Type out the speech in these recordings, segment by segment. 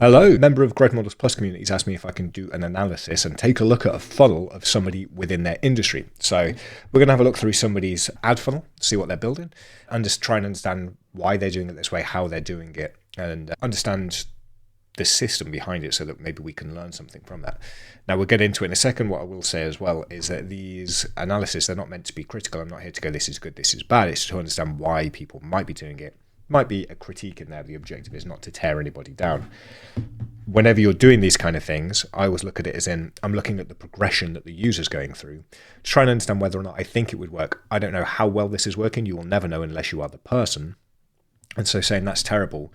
Hello, member of Growth Models Plus communities asked me if I can do an analysis and take a look at a funnel of somebody within their industry. So we're going to have a look through somebody's ad funnel, see what they're building, and just try and understand why they're doing it this way, how they're doing it, and understand the system behind it so that maybe we can learn something from that. Now we'll get into it in a second. What I will say as well is that these analysis, they're not meant to be critical. I'm not here to go, this is good, this is bad. It's to understand why people might be doing it. Might be a critique in there. The objective is not to tear anybody down. Whenever you're doing these kind of things, I always look at it as in, I'm looking at the progression that the user's going through to try and understand whether or not I think it would work. I don't know how well this is working. You will never know unless you are the person. And so saying that's terrible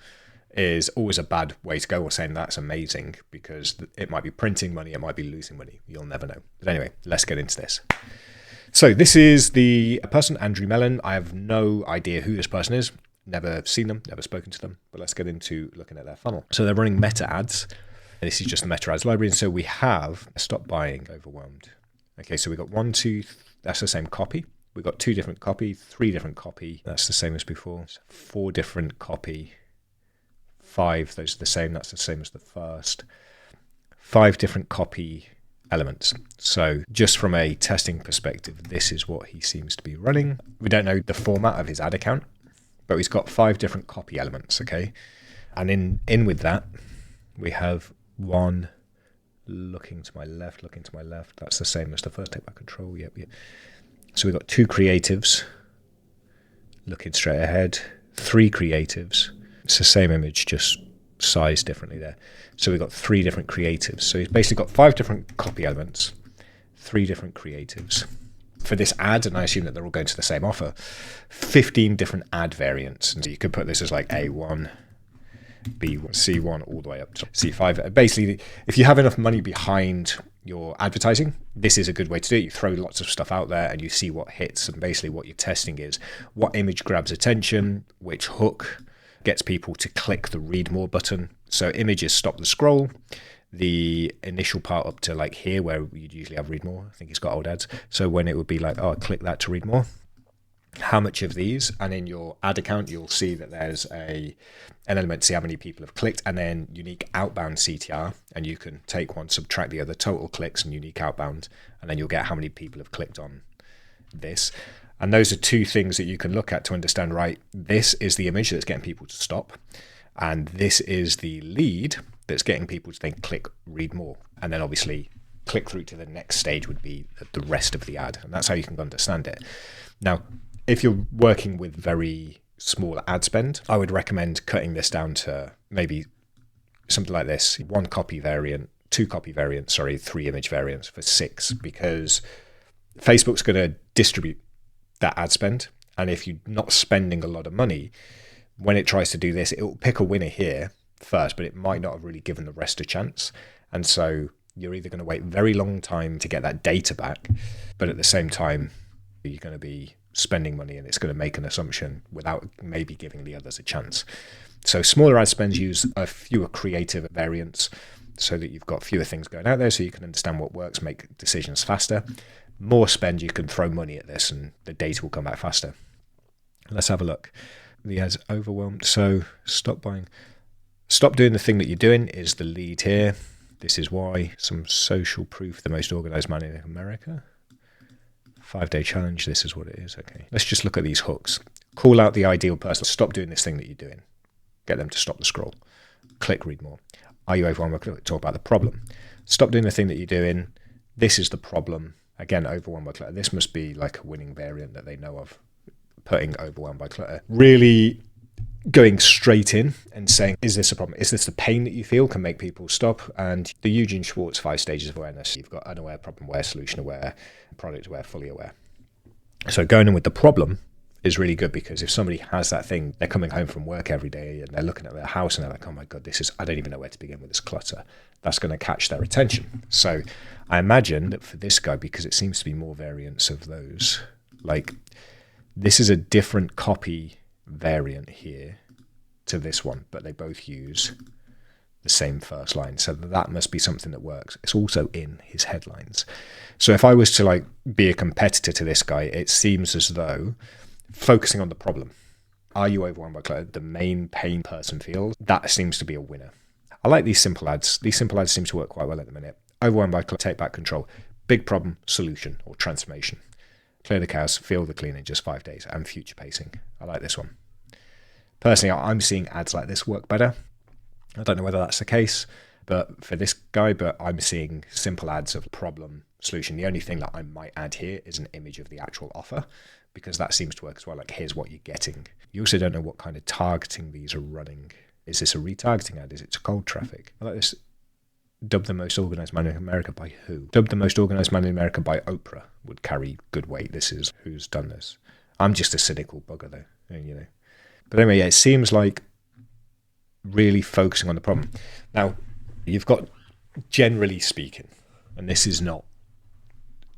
is always a bad way to go, or saying that's amazing, because it might be printing money, it might be losing money. You'll never know. But anyway, let's get into this. So this is the person, Andrew Mellon. I have no idea who this person is. Never seen them, never spoken to them, but let's get into looking at their funnel. So they're running meta ads. This is just the meta ads library. And so we have stop buying, overwhelmed. Okay, so we got that's the same copy. We've got 2 different copy, 3 different copy. That's the same as before. 4 different copy, 5, those are the same. That's the same as the first. 5 different copy elements. So just from a testing perspective, this is what he seems to be running. We don't know the format of his ad account, but he's got 5 different copy elements, okay? And in with that, we have 1 looking to my left. That's the same as the first. Take back control, yep. So we've got 2 creatives looking straight ahead, 3 creatives. It's the same image, just sized differently there. So we've got 3 different creatives. So he's basically got 5 different copy elements, 3 different creatives. For this ad, and I assume that they're all going to the same offer, 15 different ad variants. And so you could put this as like A1, B1, C1, all the way up to C5. Basically, if you have enough money behind your advertising, this is a good way to do it. You throw lots of stuff out there and you see what hits. And basically what you're testing is what image grabs attention, which hook gets people to click the read more button. So images stop the scroll. The initial part up to like here where you'd usually have read more. I think he's got old ads. So when it would be like, oh, click that to read more. How much of these? And in your ad account, you'll see that there's an element to see how many people have clicked, and then unique outbound CTR. And you can take one, subtract the other, total clicks and unique outbound. And then you'll get how many people have clicked on this. And those are 2 things that you can look at to understand, right, this is the image that's getting people to stop. And this is the lead that's getting people to then click read more. And then obviously click through to the next stage would be the rest of the ad. And that's how you can understand it. Now, if you're working with very small ad spend, I would recommend cutting this down to maybe something like this: 1 copy variant, 2 copy variants, 3 image variants for 6, because Facebook's going to distribute that ad spend. And if you're not spending a lot of money, when it tries to do this, it will pick a winner here first, but it might not have really given the rest a chance. And so you're either going to wait a very long time to get that data back, but at the same time, you're going to be spending money and it's going to make an assumption without maybe giving the others a chance. So smaller ad spends use a fewer creative variants so that you've got fewer things going out there so you can understand what works, make decisions faster. More spend, you can throw money at this and the data will come back faster. Let's have a look. The ad's overwhelmed. So stop buying. Stop doing the thing that you're doing is the lead here. This is why. Some social proof, the most organized man in America. 5-day challenge. This is what it is. Okay. Let's just look at these hooks. Call out the ideal person. Stop doing this thing that you're doing. Get them to stop the scroll. Click read more. Are you overwhelmed? Talk about the problem. Stop doing the thing that you're doing. This is the problem. Again, overwhelmed by clutter. This must be like a winning variant that they know of. Putting overwhelmed by clutter. Really going straight in and saying, is this a problem? Is this the pain that you feel can make people stop? And the Eugene Schwartz 5 stages of awareness. You've got unaware, problem aware, solution aware, product aware, fully aware. So going in with the problem is really good, because if somebody has that thing, they're coming home from work every day and they're looking at their house and they're like, oh my God, I don't even know where to begin with this clutter. That's going to catch their attention. So I imagine that for this guy, because it seems to be more variants of those, like this is a different copy variant here to this one, but they both use the same first line. So that must be something that works. It's also in his headlines. So if I was to like be a competitor to this guy, it seems as though focusing on the problem. Are you overwhelmed by clutter? The main pain person feels, that seems to be a winner. I like these simple ads. These simple ads seem to work quite well at the minute. Overwhelmed by take back control. Big problem, solution, or transformation. Clear the chaos, feel the clean in just 5 days, and future pacing. I like this one. Personally, I'm seeing ads like this work better. I don't know whether that's the case, but for this guy, but I'm seeing simple ads of problem, solution. The only thing that I might add here is an image of the actual offer, because that seems to work as well. Like, here's what you're getting. You also don't know what kind of targeting these are running. Is this a retargeting ad? Is it cold traffic? I like this. Dubbed the most organized man in America by who? Dubbed the most organized man in America by Oprah would carry good weight. This is who's done this. I'm just a cynical bugger though, you know. But anyway, yeah, it seems like really focusing on the problem. Now, you've got, generally speaking, and this is not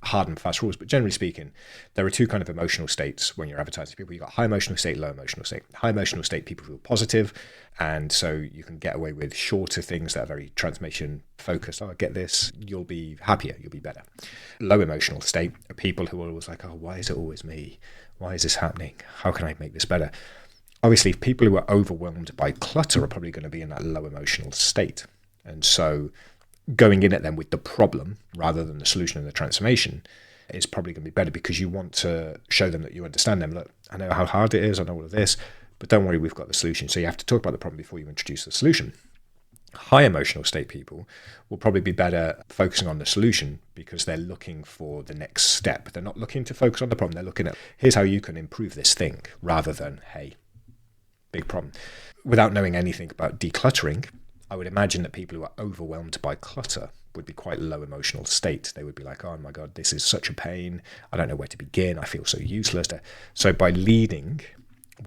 hard and fast rules, but generally speaking, there are two kind of emotional states when you're advertising to people. You've got high emotional state, low emotional state. High emotional state, people feel positive, and so you can get away with shorter things that are very transformation focused. Oh, get this, you'll be happier, you'll be better. Low emotional state are people who are always like, oh, why is it always me? Why is this happening? How can I make this better? Obviously, people who are overwhelmed by clutter are probably going to be in that low emotional state. And so going in at them with the problem rather than the solution and the transformation is probably going to be better, because you want to show them that you understand them. Look, I know how hard it is, I know all of this, but don't worry, we've got the solution. So you have to talk about the problem before you introduce the solution. High emotional state people will probably be better focusing on the solution, because they're looking for the next step. They're not looking to focus on the problem. They're looking at, here's how you can improve this thing, rather than, hey, big problem. Without knowing anything about decluttering, I would imagine that people who are overwhelmed by clutter would be quite low emotional state. They would be like, oh my God, this is such a pain. I don't know where to begin. I feel so useless. So by leading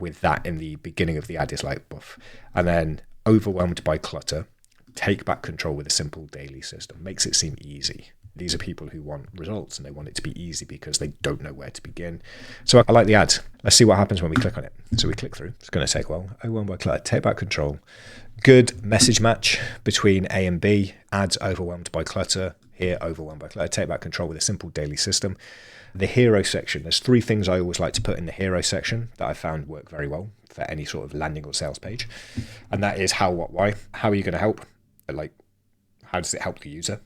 with that in the beginning of the ad is like, buff. And then overwhelmed by clutter, take back control with a simple daily system. Makes it seem easy. These are people who want results, and they want it to be easy because they don't know where to begin. So I like the ad. Let's see what happens when we click on it. So we click through. It's going to take a while. Overwhelmed by clutter, take back control. Good message match between A and B. Ads overwhelmed by clutter. Here, overwhelmed by clutter. Take back control with a simple daily system. The hero section. There's 3 things I always like to put in the hero section that I found work very well for any sort of landing or sales page. And that is how, what, why. How are you going to help? Like, how does it help the user?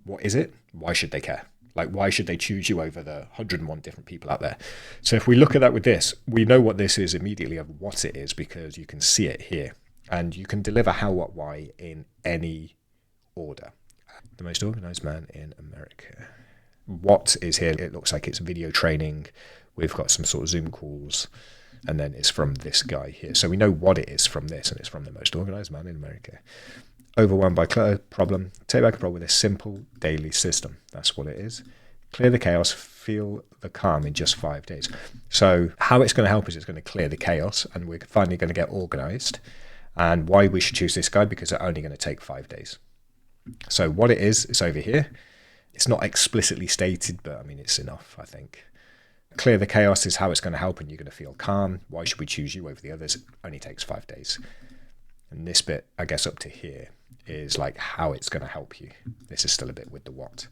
What is it? Why should they care? Like, why should they choose you over the 101 different people out there? So if we look at that with this, we know what this is immediately of what it is, because you can see it here. And you can deliver how, what, why in any order. The most organized man in America. What is here? It looks like it's video training. We've got some sort of Zoom calls. And then it's from this guy here. So we know what it is from this, and it's from the most organized man in America. Overwhelmed by clutter, problem. Take back control with a simple daily system. That's what it is. Clear the chaos, feel the calm in just 5 days. So how it's going to help is it's going to clear the chaos, and we're finally going to get organized. And why we should choose this guy, because it's only going to take 5 days. So what it is over here. It's not explicitly stated, but I mean, it's enough, I think. Clear the chaos is how it's going to help, and you're going to feel calm. Why should we choose you over the others? It only takes 5 days. And this bit, I guess up to here, is like how it's going to help you. This is still a bit with the what.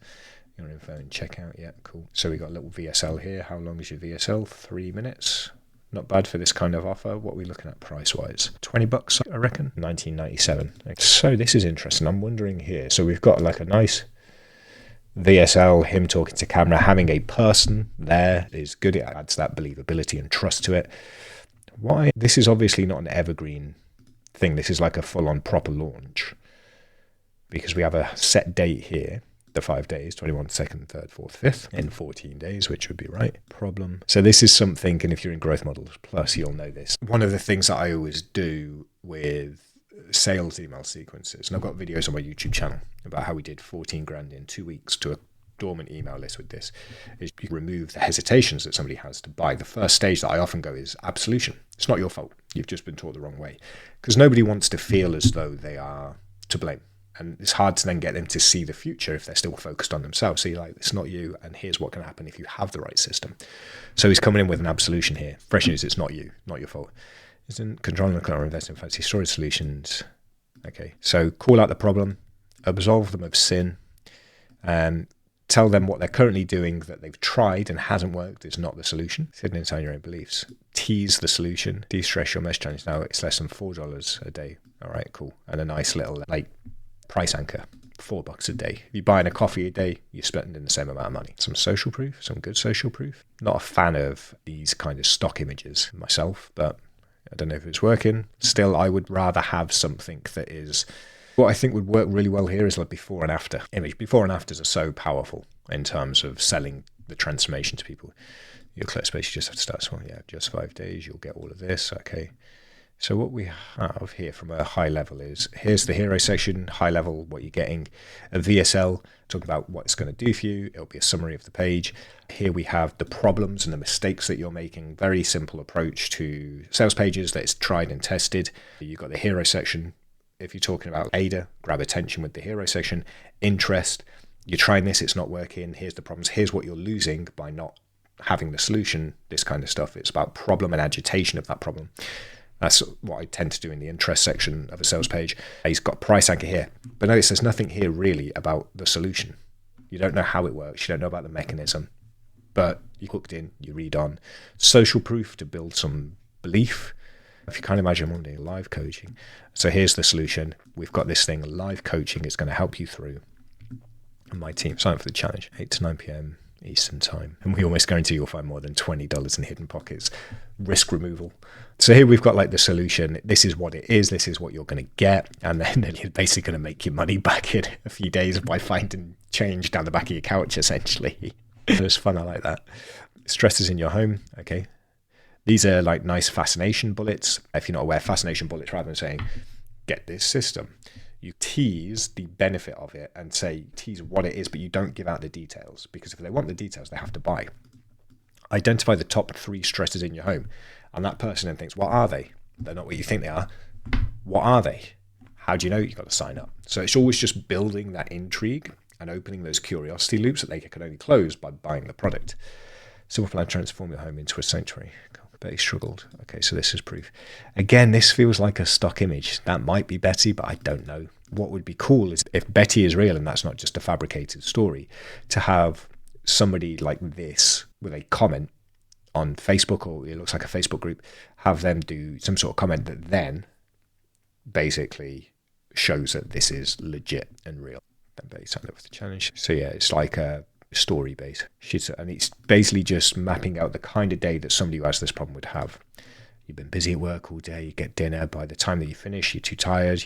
Your info and checkout. Yeah, cool. So we got a little VSL here. How long is your VSL? 3 minutes. Not bad for this kind of offer. What are we looking at price-wise? $20, I reckon. $19.97. So this is interesting. I'm wondering here. So we've got like a nice VSL, him talking to camera, having a person there is good. It adds that believability and trust to it. Why? This is obviously not an evergreen thing. This is like a full-on proper launch, because we have a set date here, the 5 days, 21, 2nd, 3rd, 4th, 5th, in 14 days, which would be right. Problem. So this is something, and if you're in Growth Models Plus, you'll know this. One of the things that I always do with sales email sequences, and I've got videos on my YouTube channel about how we did 14 grand in 2 weeks to a dormant email list with this, is you remove the hesitations that somebody has to buy. The first stage that I often go is absolution. It's not your fault. You've just been taught the wrong way, because nobody wants to feel as though they are to blame. And it's hard to then get them to see the future if they're still focused on themselves. So you're like, it's not you, and here's what can happen if you have the right system. So he's coming in with an absolution here. Fresh news, it's not you, not your fault. Isn't controlling the clutter, invest in fancy storage solutions. Okay, so call out the problem, absolve them of sin, tell them what they're currently doing that they've tried and hasn't worked is not the solution. Sit inside your own beliefs. Tease the solution. De-stress your mess challenge. Now it's less than $4 a day All right, cool. And a nice little like price anchor, $4 a day. If you're buying a coffee a day, you're spending the same amount of money. Some social proof, some good social proof. Not a fan of these kind of stock images myself, but I don't know if it's working. Still, I would rather have something that is, what I think would work really well here is like before and after image. Before and afters are so powerful in terms of selling the transformation to people. Your clear space, you just have to start small. Yeah, just 5 days, you'll get all of this. Okay. So what we have here from a high level is, here's the hero section, high level, what you're getting. A VSL, talking about what it's going to do for you. It'll be a summary of the page. Here we have the problems and the mistakes that you're making. Very simple approach to sales pages that's tried and tested. You've got the hero section. If you're talking about ADA, grab attention with the hero section. Interest, you're trying this, it's not working. Here's the problems. Here's what you're losing by not having the solution, this kind of stuff. It's about problem and agitation of that problem. That's what I tend to do in the interest section of a sales page. He's got price anchor here, but notice there's nothing here really about the solution. You don't know how it works. You don't know about the mechanism, but you hooked in, you read on. Social proof to build some belief. If you can't imagine one day live coaching. So here's the solution. We've got this thing, live coaching is going to help you through. And my team, sign up for the challenge, 8 to 9 p.m. Eastern time. And we almost guarantee you'll find more than $20 in hidden pockets. Risk removal. So here we've got like the solution. This is what it is. This is what you're going to get. And then you're basically going to make your money back in a few days by finding change down the back of your couch, essentially. It's fun. I like that. Stresses in your home. Okay. These are like nice fascination bullets. If you're not aware, fascination bullets, rather than saying, get this system, you tease the benefit of it and tease what it is, but you don't give out the details, because if they want the details, they have to buy. Identify the top 3 stresses in your home. And that person then thinks, what are they? They're not what you think they are. What are they? How do you know? You've got to sign up. So it's always just building that intrigue and opening those curiosity loops that they can only close by buying the product. Simple plan, transform your home into a sanctuary. But he struggled. Okay, so this is proof. Again, this feels like a stock image. That might be Betty, but I don't know. What would be cool is if Betty is real and that's not just a fabricated story, to have somebody like this with a comment on Facebook, or it looks like a Facebook group, have them do some sort of comment that then basically shows that this is legit and real. Then Betty signed up for the challenge. So yeah, it's like a story base. And it's basically just mapping out the kind of day that somebody who has this problem would have. You've been busy at work all day, you get dinner, by the time that you finish, you're too tired,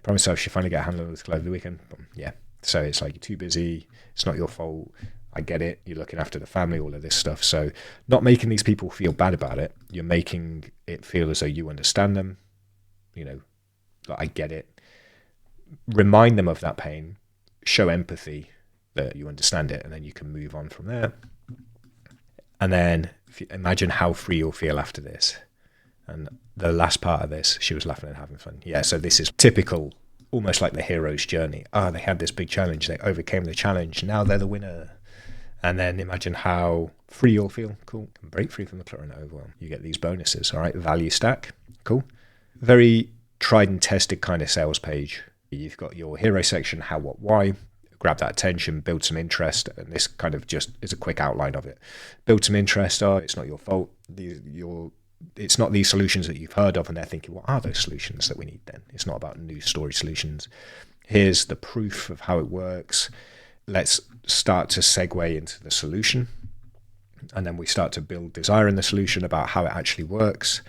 promise yourself you finally get a handle on this over the weekend. Yeah. So it's like you're too busy, it's not your fault. I get it. You're looking after the family, all of this stuff. So not making these people feel bad about it. You're making it feel as though you understand them. I get it. Remind them of that pain. Show empathy that you understand it, and then you can move on from there. And then imagine how free you'll feel after this. And the last part of this, she was laughing and having fun. Yeah, so this is typical, almost like the hero's journey. They had this big challenge. They overcame the challenge. Now they're the winner. And then imagine how free you'll feel. Cool. Break free from the clutter and overwhelm. You get these bonuses. All right. Value stack. Cool. Very tried and tested kind of sales page. You've got your hero section, how, what, why. Grab that attention, build some interest. And this kind of just is a quick outline of it. Build some interest. It's not your fault. It's not these solutions that you've heard of. And they're thinking, what are those solutions that we need then? It's not about news story solutions. Here's the proof of how it works. Let's start to segue into the solution. And then we start to build desire in the solution about how it actually works.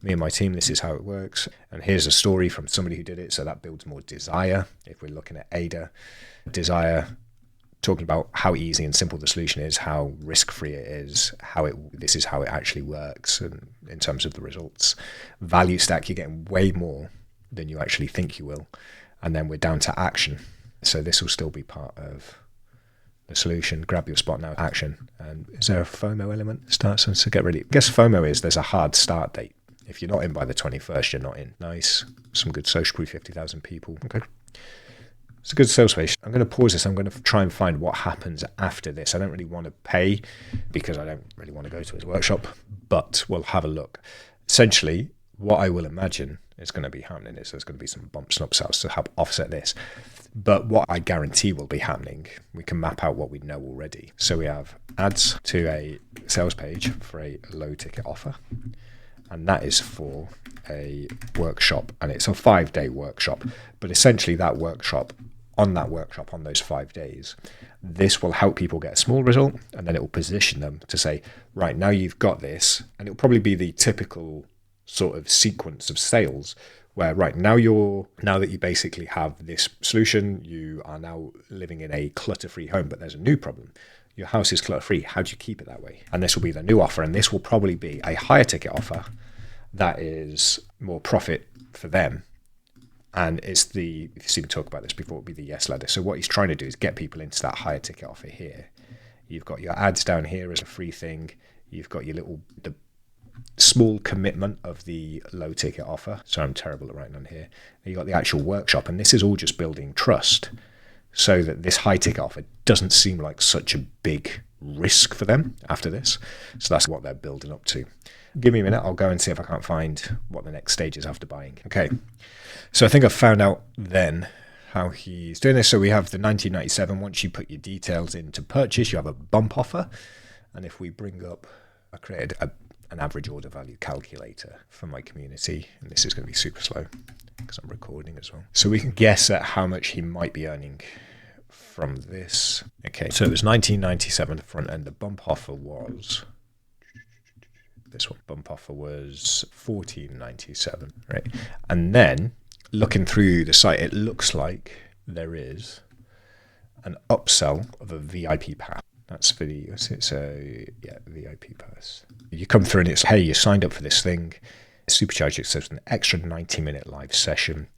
Me and my team, this is how it works. And here's a story from somebody who did it. So that builds more desire. If we're looking at ADA, desire, talking about how easy and simple the solution is, how risk-free it is, this is how it actually works, and in terms of the results. Value stack, you're getting way more than you actually think you will. And then we're down to action. So this will still be part of the solution. Grab your spot now, action. And is there a FOMO element? So get ready. I guess FOMO is there's a hard start date. If you're not in by the 21st, you're not in. Nice. Some good social proof, 50,000 people. Okay. It's a good sales page. I'm going to pause this. I'm going to try and find what happens after this. I don't really want to pay because I don't really want to go to his workshop, but we'll have a look. Essentially, what I will imagine is going to be happening is there's going to be some bumps and upsells to help offset this. But what I guarantee will be happening, we can map out what we know already. So we have ads to a sales page for a low ticket offer. and that is for a workshop, and it's a 5-day workshop. But essentially that workshop, on those 5 days, this will help people get a small result, and then it will position them to say, right, now you've got this. And it'll probably be the typical sort of sequence of sales where, right, now that you basically have this solution, you are now living in a clutter-free home, but there's a new problem. Your house is clutter-free. How do you keep it that way? And this will be the new offer, and this will probably be a higher ticket offer that is more profit for them. And it's if you've seen me talk about this before, it would be the yes ladder. So what he's trying to do is get people into that higher ticket offer here. You've got your ads down here as a free thing. You've got the small commitment of the low ticket offer. So I'm terrible at writing on here. You've got the actual workshop, and this is all just building trust so that this high ticket offer doesn't seem like such a big risk for them after this. So that's what they're building up to. Give me a minute, I'll go and see if I can't find what the next stage is after buying. Okay, so I think I've found out then how he's doing this. So we have the 1997. Once you put your details in to purchase, you have a bump offer. And if we bring up, I created an average order value calculator for my community, and this is going to be super slow because I'm recording as well. So we can guess at how much he might be earning from this. Okay, so it was 1997 the front end. The bump offer was... This one, bump offer was $14.97, right? And then looking through the site, it looks like there is an upsell of a VIP pass. That's for it's a VIP pass. You come through and it's, hey, you signed up for this thing. Supercharged, so it's an extra 90-minute live session.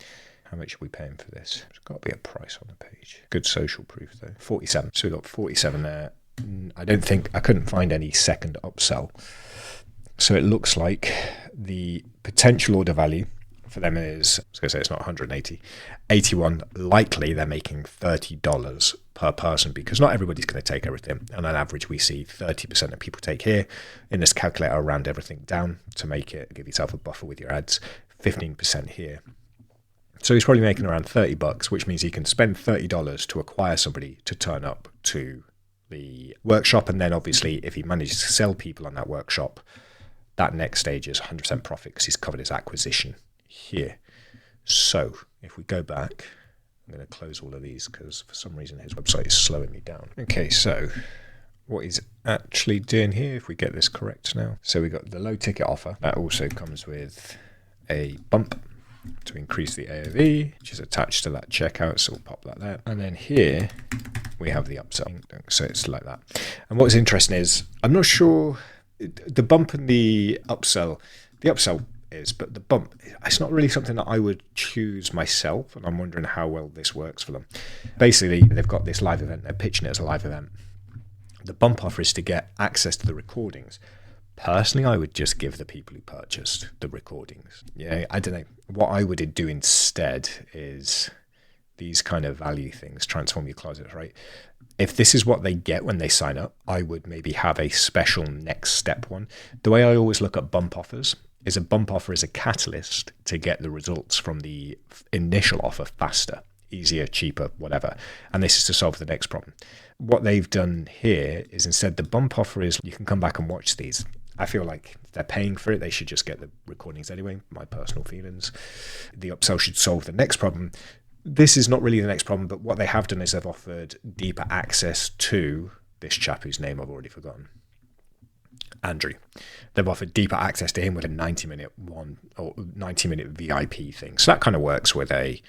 How much are we paying for this? There's got to be a price on the page. Good social proof though. 47. So we got 47 there. I couldn't find any second upsell. So it looks like the potential order value for them is, I was going to say it's not 180, 81. Likely they're making $30 per person because not everybody's going to take everything. And on average, we see 30% of people take here. In this calculator, I'll round everything down to give yourself a buffer with your ads, 15% here. So he's probably making around $30, which means he can spend $30 to acquire somebody to turn up to the workshop. And then obviously, if he manages to sell people on that workshop, that next stage is 100% profit because he's covered his acquisition here. So if we go back, I'm going to close all of these because for some reason his website is slowing me down. Okay, so what he's actually doing here, if we get this correct now. So we got the low ticket offer. That also comes with a bump to increase the AOV, which is attached to that checkout. So we'll pop that there. And then here we have the upsell. So it's like that. And what's interesting is, I'm not sure... The bump and the upsell is, but the bump, it's not really something that I would choose myself, and I'm wondering how well this works for them. Basically, they've got this live event, they're pitching it as a live event. The bump offer is to get access to the recordings. Personally, I would just give the people who purchased the recordings. Yeah, I don't know. What I would do instead is these kind of value things, transform your closets, right? If this is what they get when they sign up, I would maybe have a special next step one. The way I always look at bump offers is a bump offer is a catalyst to get the results from the initial offer faster, easier, cheaper, whatever. And this is to solve the next problem. What they've done here is instead the bump offer is you can come back and watch these. I feel like they're paying for it. They should just get the recordings anyway, my personal feelings. The upsell should solve the next problem. This is not really the next problem, but what they have done is they've offered deeper access to this chap whose name I've already forgotten. Andrew. They've offered deeper access to him with a 90-minute VIP thing. So that kind of works with a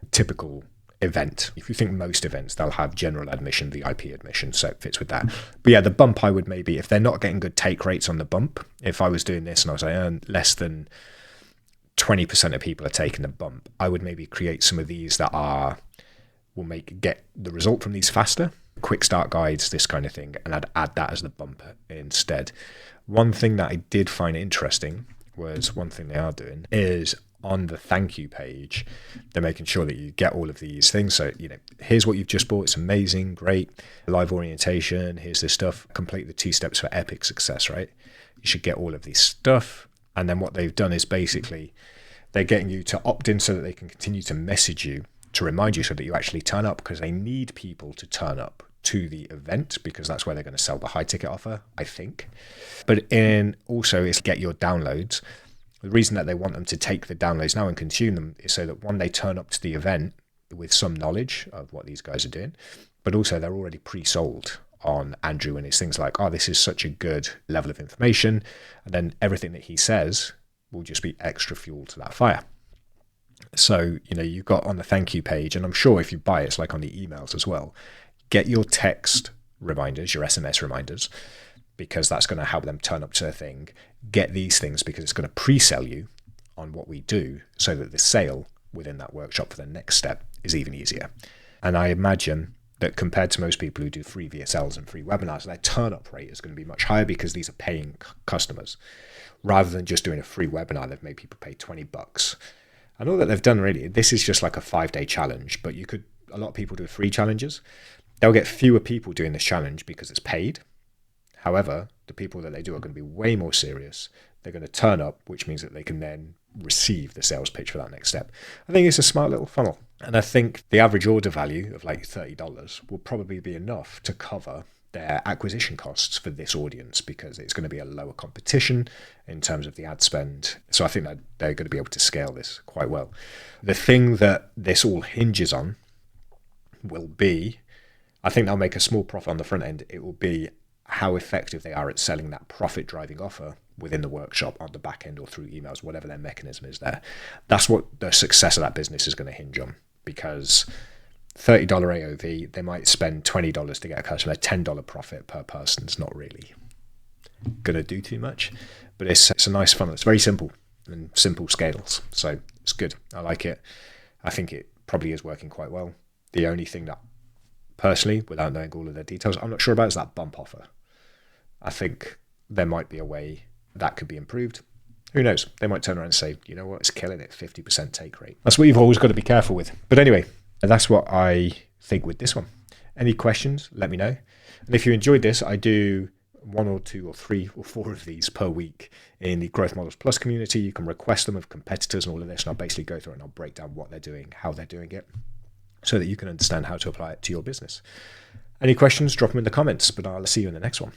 typical event. If you think most events, they'll have general admission, VIP admission, so it fits with that. But yeah, the bump I would maybe, if they're not getting good take rates on the bump, if I was doing this and I was like, less than 20% of people are taking the bump, I would maybe create some of these that will get the result from these faster, quick start guides, this kind of thing, and I'd add that as the bumper instead. One thing that I did find interesting was one thing they are doing is on the thank you page, they're making sure that you get all of these things. So, here's what you've just bought. It's amazing, great. Live orientation, here's this stuff. Complete the 2 steps for epic success, right? You should get all of this stuff. And then what they've done is basically they're getting you to opt in so that they can continue to message you to remind you so that you actually turn up, because they need people to turn up to the event because that's where they're going to sell the high ticket offer, I think. But in also is get your downloads. The reason that they want them to take the downloads now and consume them is so that when they turn up to the event with some knowledge of what these guys are doing, but also they're already pre-sold on Andrew and his things like, oh, this is such a good level of information. And then everything that he says will just be extra fuel to that fire. So, you've got on the thank you page, and I'm sure if you buy it, it's like on the emails as well, get your text reminders, your SMS reminders, because that's going to help them turn up to a thing. Get these things because it's going to pre-sell you on what we do so that the sale within that workshop for the next step is even easier. And I imagine that compared to most people who do free VSLs and free webinars, their turn-up rate is going to be much higher because these are paying customers. Rather than just doing a free webinar, they've made people pay $20. And all that they've done really, this is just like a 5-day challenge, but a lot of people do free challenges. They'll get fewer people doing this challenge because it's paid. However, the people that they do are going to be way more serious. They're going to turn up, which means that they can then receive the sales pitch for that next step. I think it's a smart little funnel. And I think the average order value of like $30 will probably be enough to cover their acquisition costs for this audience because it's going to be a lower competition in terms of the ad spend. So I think that they're going to be able to scale this quite well. The thing that this all hinges on will be, I think they'll make a small profit on the front end. It will be how effective they are at selling that profit-driving offer within the workshop on the back end or through emails, whatever their mechanism is there. That's what the success of that business is going to hinge on, because $30 AOV, they might spend $20 to get a customer. $10 profit per person is not really going to do too much, but it's a nice funnel. It's very simple and simple scales, so it's good. I like it. I think it probably is working quite well. The only thing that, personally, without knowing all of the details, I'm not sure about is that bump offer. I think there might be a way that could be improved. Who knows? They might turn around and say, you know what, it's killing it, 50% take rate. That's what you've always got to be careful with. But anyway, that's what I think with this one. Any questions, let me know. And if you enjoyed this, I do 1 or 2 or 3 or 4 of these per week in the Growth Models Plus community. You can request them of competitors and all of this, and I'll basically go through it and I'll break down what they're doing, how they're doing it, so that you can understand how to apply it to your business. Any questions, drop them in the comments, but I'll see you in the next one.